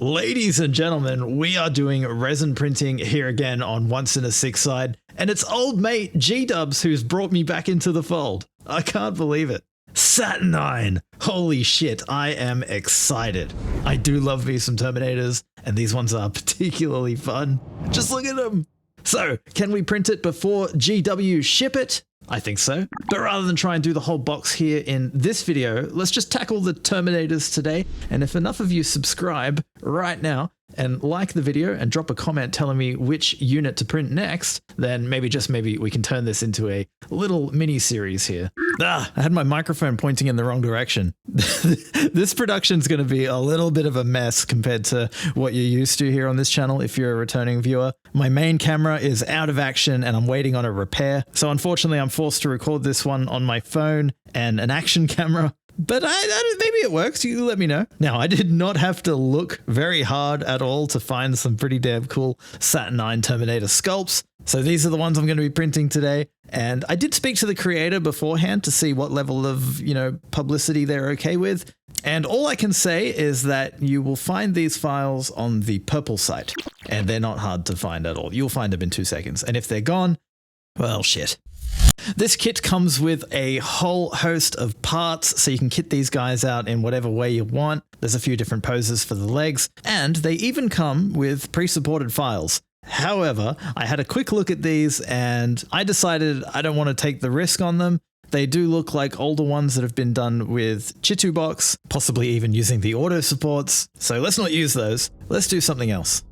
Ladies and gentlemen, we are doing resin printing here again on Once in a Six Side, and it's old mate G-Dubs who's brought me back into the fold. I can't believe it. Saturnine! Holy shit, I am excited. I do love me some Terminators, and these ones are particularly fun. Just look at them! So, can we print it before GW ship it? I think so. But rather than try and do the whole box here in this video, let's just tackle the Terminators today. And if enough of you subscribe right now and like the video and drop a comment telling me which unit to print next, then maybe, just maybe, we can turn this into a little mini-series here. I had my microphone pointing in the wrong direction. This production's going to be a little bit of a mess compared to what you're used to here on this channel if you're a returning viewer. My main camera is out of action and I'm waiting on a repair. So unfortunately, I'm forced to record this one on my phone and an action camera. But maybe it works. You let me know. Now, I did not have to look very hard at all to find some pretty damn cool Saturnine Terminator sculpts. So these are the ones I'm going to be printing today. And I did speak to the creator beforehand to see what level of, publicity they're okay with. And all I can say is that you will find these files on the purple site. And they're not hard to find at all. You'll find them in 2 seconds. And if they're gone, well, shit. This kit comes with a whole host of parts, so you can kit these guys out in whatever way you want. There's a few different poses for the legs, and they even come with pre-supported files. However, I had a quick look at these and I decided I don't want to take the risk on them. They do look like older ones that have been done with Chitubox, possibly even using the auto supports. So let's not use those. Let's do something else.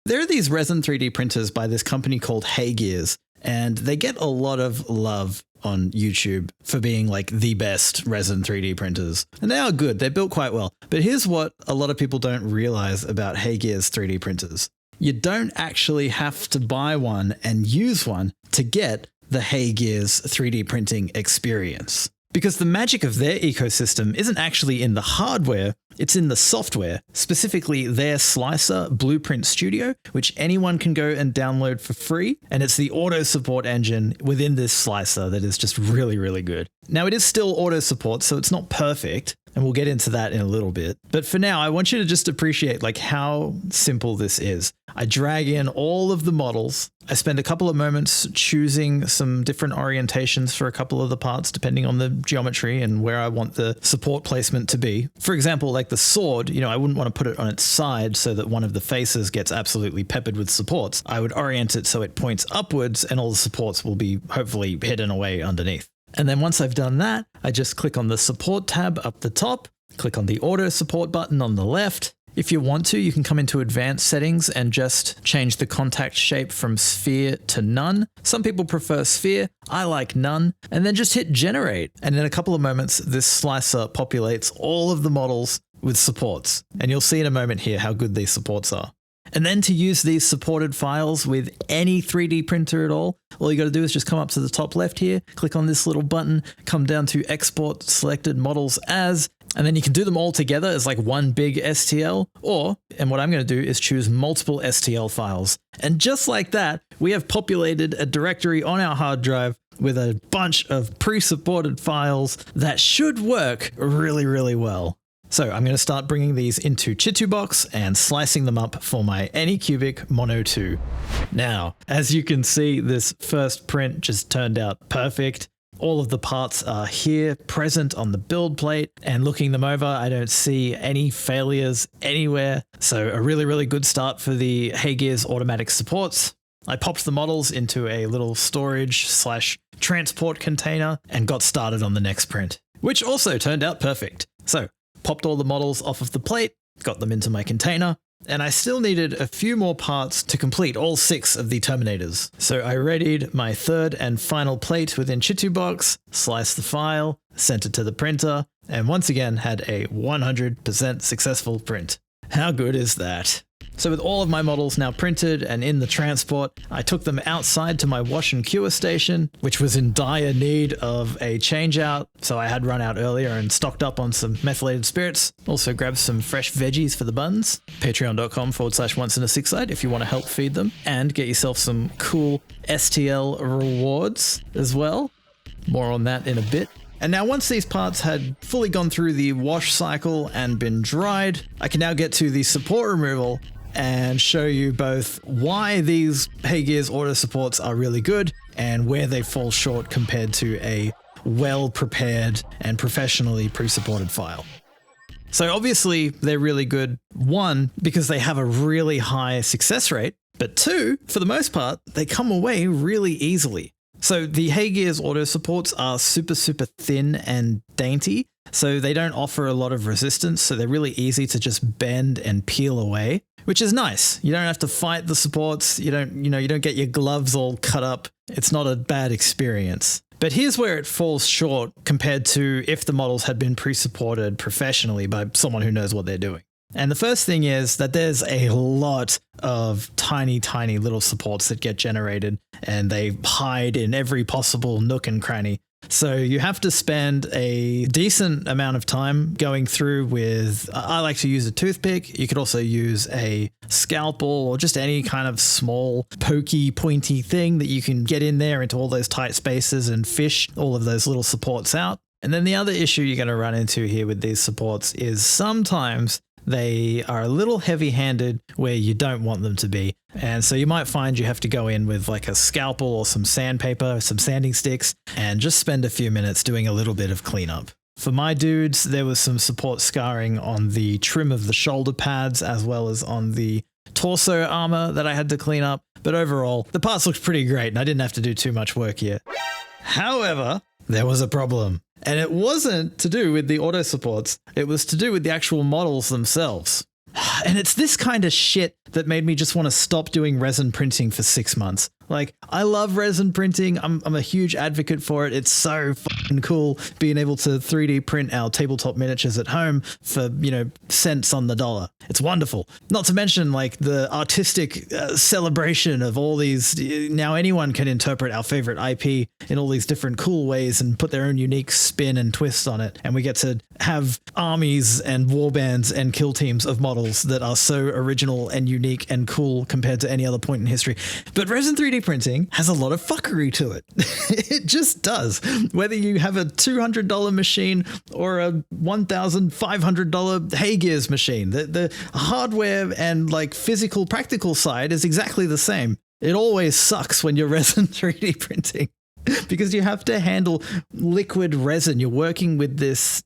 There are these resin 3D printers by this company called Hey Gears, and they get a lot of love on YouTube for being like the best resin 3D printers. And they are good, they're built quite well. But here's what a lot of people don't realize about Hey Gears 3D printers. You don't actually have to buy one and use one to get the Hey Gears 3D printing experience. Because the magic of their ecosystem isn't actually in the hardware, it's in the software, specifically their slicer Blueprint Studio, which anyone can go and download for free. And it's the auto support engine within this slicer that is just really, really good. Now, it is still auto support, so it's not perfect, and we'll get into that in a little bit. But for now, I want you to just appreciate like how simple this is. I drag in all of the models. I spend a couple of moments choosing some different orientations for a couple of the parts, depending on the geometry and where I want the support placement to be. For example, like the sword, I wouldn't want to put it on its side so that one of the faces gets absolutely peppered with supports. I would orient it so it points upwards and all the supports will be hopefully hidden away underneath. And then once I've done that, I just click on the support tab up the top, click on the auto support button on the left. If you want to, you can come into advanced settings and just change the contact shape from sphere to none. Some people prefer sphere, I like none, and then just hit generate. And in a couple of moments, this slicer populates all of the models with supports. And you'll see in a moment here how good these supports are. And then to use these supported files with any 3D printer at all you got to do is just come up to the top left here, click on this little button, come down to export selected models as, and then you can do them all together as like one big STL, and what I'm going to do is choose multiple STL files. And just like that, we have populated a directory on our hard drive with a bunch of pre-supported files that should work really, really well. So I'm going to start bringing these into Chitubox and slicing them up for my Anycubic Mono 2. Now, as you can see, this first print just turned out perfect. All of the parts are here, present on the build plate, and looking them over, I don't see any failures anywhere. So a really, really good start for the Hey Gears automatic supports. I popped the models into a little storage/transport container and got started on the next print, which also turned out perfect. So popped all the models off of the plate, got them into my container, and I still needed a few more parts to complete all 6 of the Terminators. So I readied my third and final plate within Chitubox, sliced the file, sent it to the printer, and once again had a 100% successful print. How good is that? So with all of my models now printed and in the transport, I took them outside to my wash and cure station, which was in dire need of a change out. So I had run out earlier and stocked up on some methylated spirits. Also grabbed some fresh veggies for the buns. Patreon.com/onceinaSixside if you want to help feed them and get yourself some cool STL rewards as well. More on that in a bit. And now once these parts had fully gone through the wash cycle and been dried, I can now get to the support removal and show you both why these Hey Gears auto supports are really good and where they fall short compared to a well-prepared and professionally pre-supported file. So obviously they're really good, one, because they have a really high success rate, but two, for the most part, they come away really easily. So the Hey Gears auto supports are super thin and dainty, so they don't offer a lot of resistance, so they're really easy to just bend and peel away, which is nice. You don't have to fight the supports, you don't get your gloves all cut up. It's not a bad experience. But here's where it falls short compared to if the models had been pre-supported professionally by someone who knows what they're doing. And the first thing is that there's a lot of tiny little supports that get generated, and they hide in every possible nook and cranny. So you have to spend a decent amount of time going through with, I like to use a toothpick. You could also use a scalpel or just any kind of small pokey, pointy thing that you can get in there into all those tight spaces and fish all of those little supports out. And then the other issue you're going to run into here with these supports is sometimes they are a little heavy-handed where you don't want them to be. And so you might find you have to go in with like a scalpel or some sandpaper, some sanding sticks, and just spend a few minutes doing a little bit of cleanup. For my dudes, there was some support scarring on the trim of the shoulder pads as well as on the torso armor that I had to clean up. But overall, the parts looked pretty great and I didn't have to do too much work here. However, there was a problem. And it wasn't to do with the auto supports, it was to do with the actual models themselves. And it's this kind of shit that made me just want to stop doing resin printing for 6 months. Like, I love resin printing. I'm a huge advocate for it. It's so fucking cool being able to 3D print our tabletop miniatures at home for, cents on the dollar. It's wonderful. Not to mention, like, the artistic celebration of all these. Now anyone can interpret our favorite IP in all these different cool ways and put their own unique spin and twist on it. And we get to have armies and warbands and kill teams of models that are so original and unique and cool compared to any other point in history. But resin 3D printing has a lot of fuckery to it. It just does. Whether you have a $200 machine or a $1,500 Hey Gears machine, the hardware and like physical practical side is exactly the same. It always sucks when you're resin 3D printing because you have to handle liquid resin. You're working with this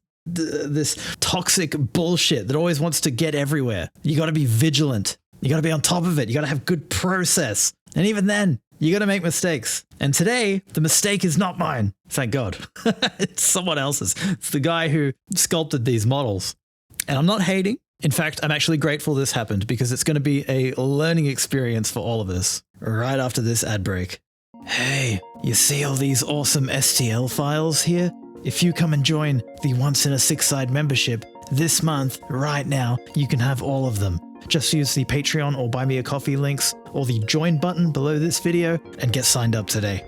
toxic bullshit that always wants to get everywhere. You got to be vigilant. You got to be on top of it. You got to have good process. And even then, you got to make mistakes. And today, the mistake is not mine. Thank God. It's someone else's. It's the guy who sculpted these models. And I'm not hating. In fact, I'm actually grateful this happened because it's going to be a learning experience for all of us right after this ad break. Hey, you see all these awesome STL files here? If you come and join the Once in a Six Side membership this month, right now, you can have all of them. Just use the Patreon or Buy Me a Coffee links or the join button below this video and get signed up today.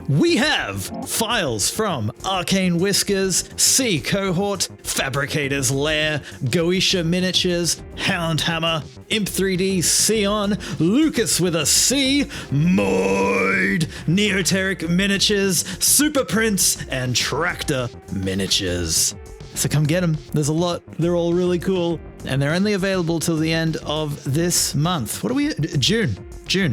We have files from Arcane Whiskers, Sea Cohort, Fabricator's Lair, Goetia Miniatures, Houndhammer, Imp3D, Sion, Lucas with a C, Moid, Neoteric Miniatures, Super Prince, and Tractor Miniatures. So come get them. There's a lot. They're all really cool. And they're only available till the end of this month. What are we at? June.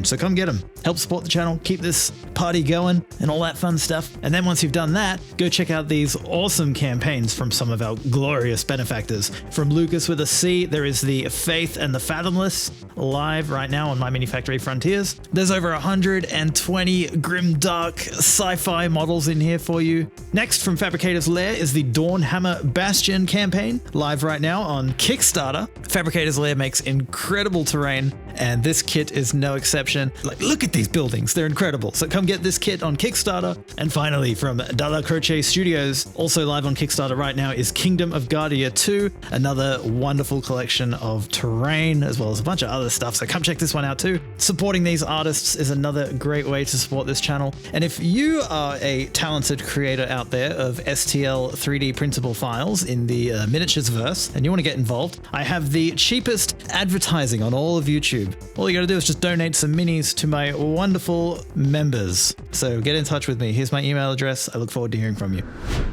So come get them. Help support the channel, keep this party going and all that fun stuff. And then once you've done that, go check out these awesome campaigns from some of our glorious benefactors. From Lucas with a C, there is the Faith and the Fathomless live right now on My Mini Factory Frontiers. There's over 120 grimdark sci-fi models in here for you. Next, from Fabricator's Lair is the Dawnhammer Bastion campaign, live right now on Kickstarter. Fabricator's Lair makes incredible terrain, and this kit is no exception. Like, look at these buildings, they're incredible. So come get this kit on Kickstarter. And finally, from Dalla Croce Studios, also live on Kickstarter right now, is Kingdom of Guardia 2, another wonderful collection of terrain, as well as a bunch of other stuff. So come check this one out too. Supporting these artists is another great way to support this channel. And if you are a talented creator out there of STL 3D printable files in the miniatures verse, and you want to get involved, I have the cheapest advertising on all of YouTube. YouTube. All you gotta do is just donate some minis to my wonderful members. So get in touch with me. Here's my email address. I look forward to hearing from you.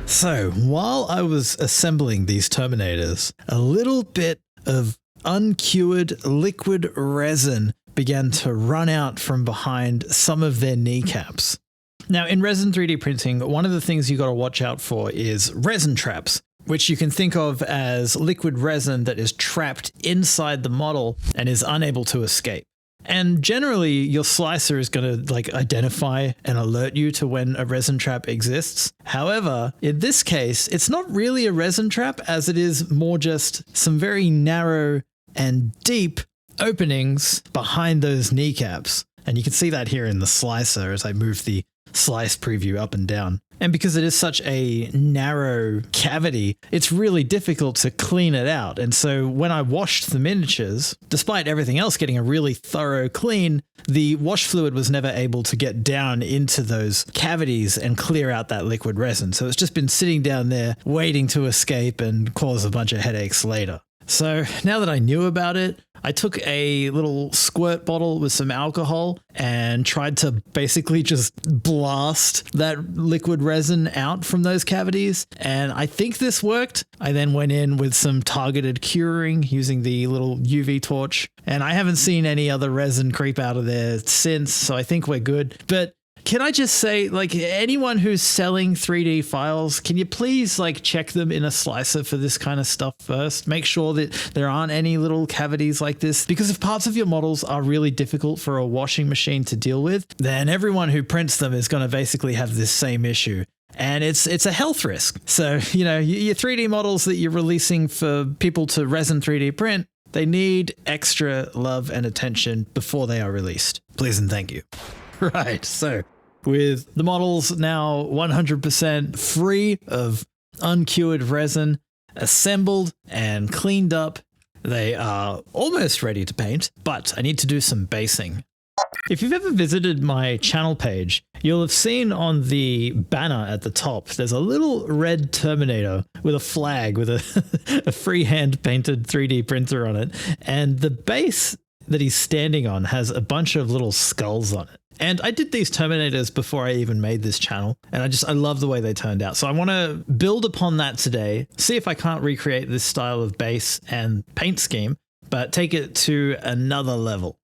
So while I was assembling these Terminators, a little bit of uncured liquid resin began to run out from behind some of their kneecaps. Now, in resin 3D printing, one of the things you got to watch out for is resin traps, which you can think of as liquid resin that is trapped inside the model and is unable to escape. And generally, your slicer is going to identify and alert you to when a resin trap exists. However, in this case, it's not really a resin trap, as it is more just some very narrow and deep openings behind those kneecaps. And you can see that here in the slicer as I move the slice preview up and down. And because it is such a narrow cavity, it's really difficult to clean it out. And so when I washed the miniatures, despite everything else getting a really thorough clean, the wash fluid was never able to get down into those cavities and clear out that liquid resin. So it's just been sitting down there waiting to escape and cause a bunch of headaches later. So now that I knew about it, I took a little squirt bottle with some alcohol and tried to basically just blast that liquid resin out from those cavities. And I think this worked. I then went in with some targeted curing using the little UV torch. And I haven't seen any other resin creep out of there since, so I think we're good. But can I just say, anyone who's selling 3D files, can you please check them in a slicer for this kind of stuff first? Make sure that there aren't any little cavities like this, because if parts of your models are really difficult for a washing machine to deal with, then everyone who prints them is going to basically have this same issue. And it's a health risk. So, your 3D models that you're releasing for people to resin 3D print, they need extra love and attention before they are released. Please and thank you. Right, so with the models now 100% free of uncured resin, assembled and cleaned up, they are almost ready to paint, but I need to do some basing. If you've ever visited my channel page, you'll have seen on the banner at the top, there's a little red Terminator with a flag with a freehand painted 3D printer on it, and the base that he's standing on has a bunch of little skulls on it. And I did these Terminators before I even made this channel, and I love the way they turned out. So I want to build upon that today, see if I can't recreate this style of base and paint scheme, but take it to another level.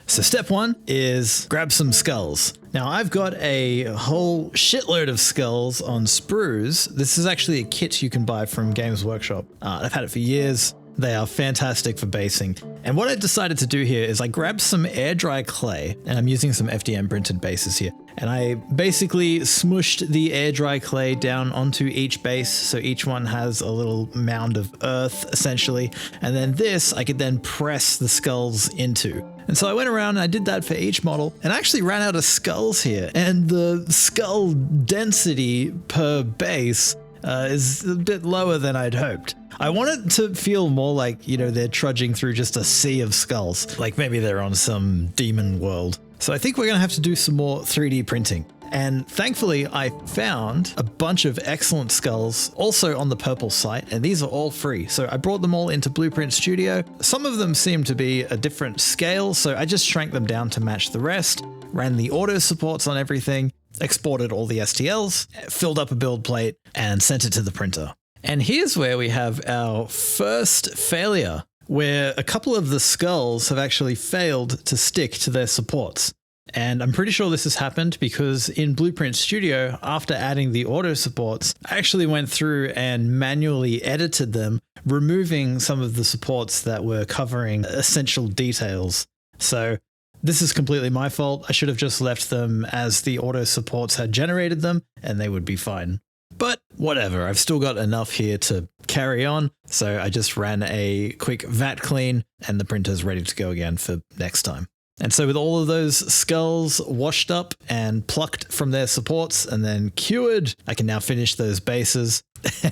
So step one is grab some skulls. Now I've got a whole shitload of skulls on sprues. This is actually a kit you can buy from Games Workshop. I've had it for years. They are fantastic for basing. And what I decided to do here is I grabbed some air dry clay, and I'm using some FDM printed bases here. And I basically smushed the air dry clay down onto each base, so each one has a little mound of earth, essentially. And then this, I could then press the skulls into. And so I went around and I did that for each model, and I actually ran out of skulls here. And the skull density per base is a bit lower than I'd hoped. I want it to feel more like, they're trudging through just a sea of skulls, like maybe they're on some demon world. So I think we're going to have to do some more 3D printing. And thankfully, I found a bunch of excellent skulls also on the Purple site, and these are all free. So I brought them all into Blueprint Studio. Some of them seem to be a different scale, so I just shrank them down to match the rest, ran the auto supports on everything, exported all the STLs, filled up a build plate, and sent it to the printer. And here's where we have our first failure, where a couple of the skulls have actually failed to stick to their supports. And I'm pretty sure this has happened because in Blueprint Studio, after adding the auto supports, I actually went through and manually edited them, removing some of the supports that were covering essential details. So this is completely my fault. I should have just left them as the auto supports had generated them, and they would be fine. But whatever, I've still got enough here to carry on, so I just ran a quick vat clean, and the printer's ready to go again for next time. And so with all of those skulls washed up and plucked from their supports and then cured, I can now finish those bases.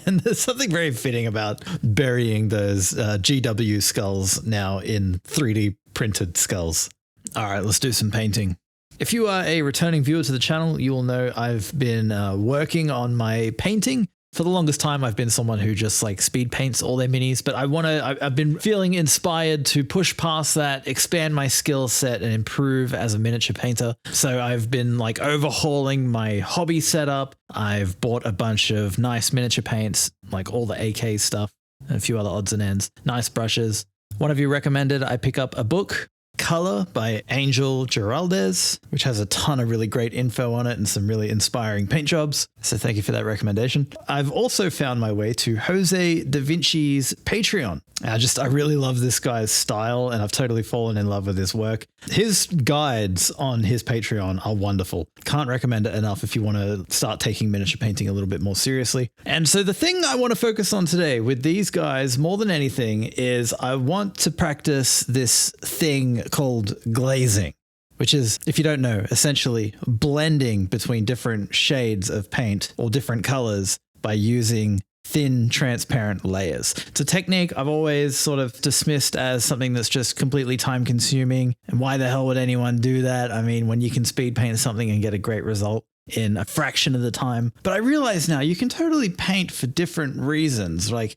And there's something very fitting about burying those GW skulls now in 3D printed skulls. All right, let's do some painting. If you are a returning viewer to the channel, you will know I've been working on my painting For the longest time, I've been someone who just like speed paints all their minis, but I've been feeling inspired to push past that, expand my skill set and improve as a miniature painter. So I've been like overhauling my hobby setup. I've bought a bunch of nice miniature paints, like all the AK stuff and a few other odds and ends, nice brushes. One of you recommended I pick up a book, Color by Angel Giraldez, which has a ton of really great info on it and some really inspiring paint jobs. So thank you for that recommendation. I've also found my way to Jose Da Vinci's Patreon. I really love this guy's style and I've totally fallen in love with his work. His guides on his Patreon are wonderful. Can't recommend it enough if you want to start taking miniature painting a little bit more seriously. And so the thing I want to focus on today with these guys more than anything is I want to practice this thing called glazing, which is, if you don't know, essentially blending between different shades of paint or different colors by using thin, transparent layers. It's a technique I've always sort of dismissed as something that's just completely time consuming. And why the hell would anyone do that? I mean, when you can speed paint something and get a great result in a fraction of the time. But I realize now you can totally paint for different reasons. Like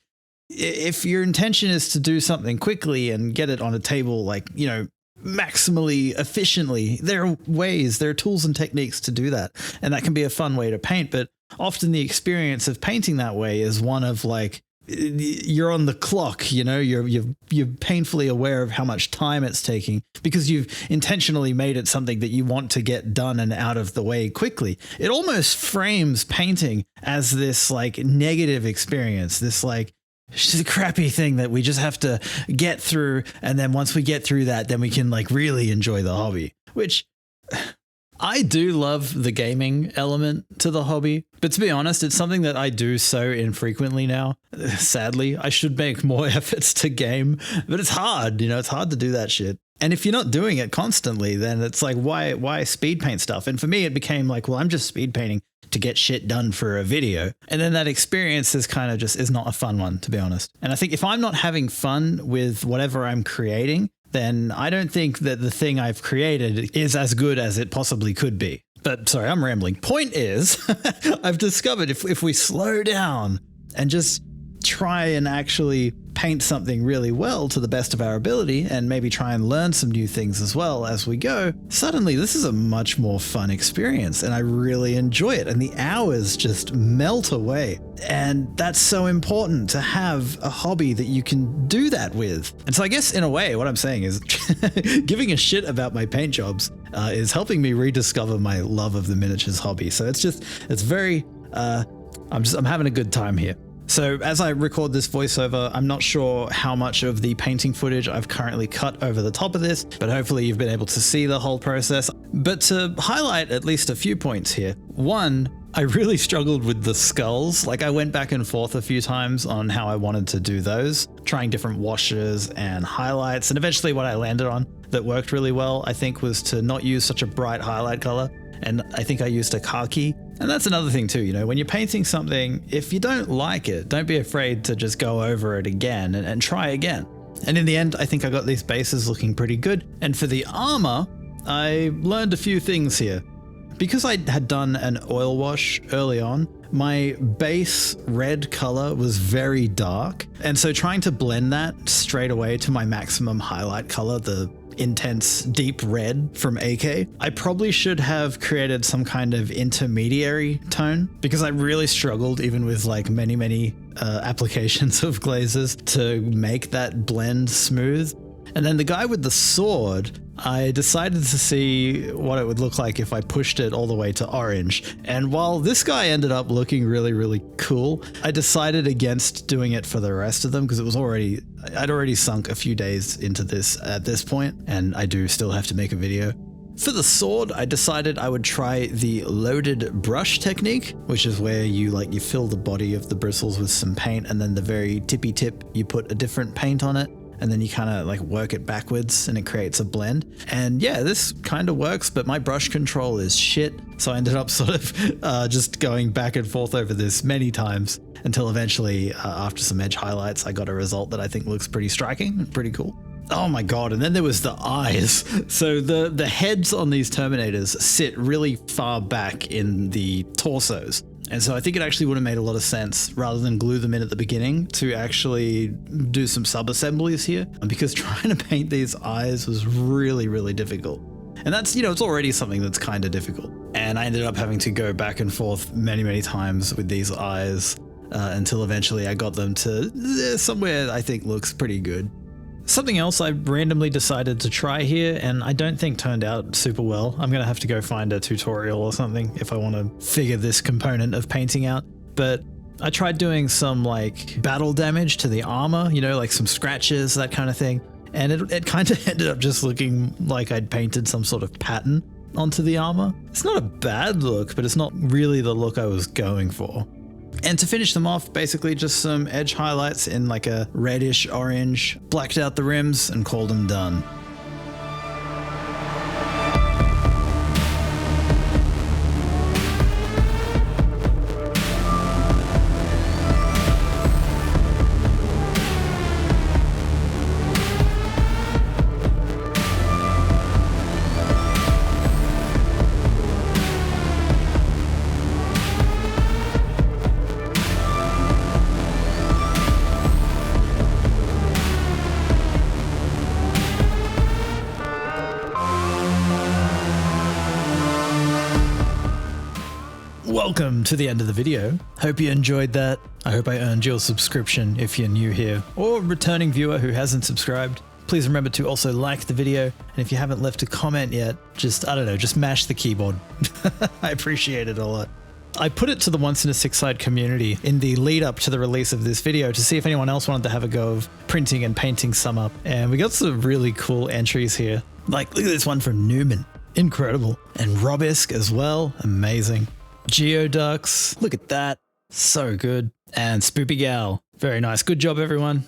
if your intention is to do something quickly and get it on a table, like, you know, maximally efficiently, there are tools and techniques to do that. And that can be a fun way to paint. But often the experience of painting that way is one of like, you're on the clock, you know, you're painfully aware of how much time it's taking because you've intentionally made it something that you want to get done and out of the way quickly. It almost frames painting as this like negative experience, this like, it's just a crappy thing that we just have to get through. And then once we get through that, then we can like really enjoy the hobby, which I do love the gaming element to the hobby. But to be honest, it's something that I do so infrequently now. Sadly, I should make more efforts to game, but it's hard. You know, it's hard to do that shit. And if you're not doing it constantly, then it's like, why speed paint stuff? And for me, it became like, well, I'm just speed painting to get shit done for a video. And then that experience is kind of just is not a fun one, to be honest. And I think if I'm not having fun with whatever I'm creating, then I don't think that the thing I've created is as good as it possibly could be. But sorry, I'm rambling. Point is, I've discovered if we slow down and just try and actually paint something really well to the best of our ability and maybe try and learn some new things as well as we go, suddenly this is a much more fun experience and I really enjoy it and the hours just melt away. And that's so important to have a hobby that you can do that with. And so I guess in a way what I'm saying is giving a shit about my paint jobs is helping me rediscover my love of the miniatures hobby. So it's very, I'm having a good time here. So as I record this voiceover, I'm not sure how much of the painting footage I've currently cut over the top of this, but hopefully you've been able to see the whole process. But to highlight at least a few points here. One, I really struggled with the skulls. Like I went back and forth a few times on how I wanted to do those, trying different washes and highlights. And eventually what I landed on that worked really well, I think, was to not use such a bright highlight color. And I think I used a khaki. And that's another thing too, you know, when you're painting something, if you don't like it, don't be afraid to just go over it again and try again. And in the end, I think I got these bases looking pretty good. And for the armor, I learned a few things here. Because I had done an oil wash early on, my base red color was very dark. And so trying to blend that straight away to my maximum highlight color, the intense deep red from AK, I probably should have created some kind of intermediary tone because I really struggled even with like many applications of glazes to make that blend smooth. And then the guy with the sword, I decided to see what it would look like if I pushed it all the way to orange. And while this guy ended up looking really cool, I decided against doing it for the rest of them because I'd already sunk a few days into this at this point, and I do still have to make a video. For the sword, I decided I would try the loaded brush technique, which is where you fill the body of the bristles with some paint, and then the very tippy tip, you put a different paint on it. And then you kind of like work it backwards and it creates a blend. And yeah, this kind of works, but my brush control is shit. So I ended up sort of just going back and forth over this many times until eventually, after some edge highlights, I got a result that I think looks pretty striking and pretty cool. Oh my god, and then there was the eyes. So the heads on these Terminators sit really far back in the torsos. And so I think it actually would have made a lot of sense, rather than glue them in at the beginning, to actually do some sub-assemblies here, because trying to paint these eyes was really, really difficult. And that's, it's already something that's kind of difficult. And I ended up having to go back and forth many, many times with these eyes until eventually I got them to somewhere I think looks pretty good. Something else I randomly decided to try here, and I don't think turned out super well. I'm going to have to go find a tutorial or something if I want to figure this component of painting out. But I tried doing some like battle damage to the armor, like some scratches, that kind of thing. And it kind of ended up just looking like I'd painted some sort of pattern onto the armor. It's not a bad look, but it's not really the look I was going for. And to finish them off, basically just some edge highlights in like a reddish orange, blacked out the rims and called them done. Welcome to the end of the video. Hope you enjoyed that. I hope I earned your subscription if you're new here, or returning viewer who hasn't subscribed. Please remember to also like the video, and if you haven't left a comment yet, just mash the keyboard. I appreciate it a lot. I put it to the Once in a Six Side community in the lead up to the release of this video to see if anyone else wanted to have a go of printing and painting some up, and we got some really cool entries here. Like, look at this one from Newman. Incredible. And Robisk as well. Amazing. Geoducks, look at that, so good. And Spoopy Gal, very nice. Good job, everyone.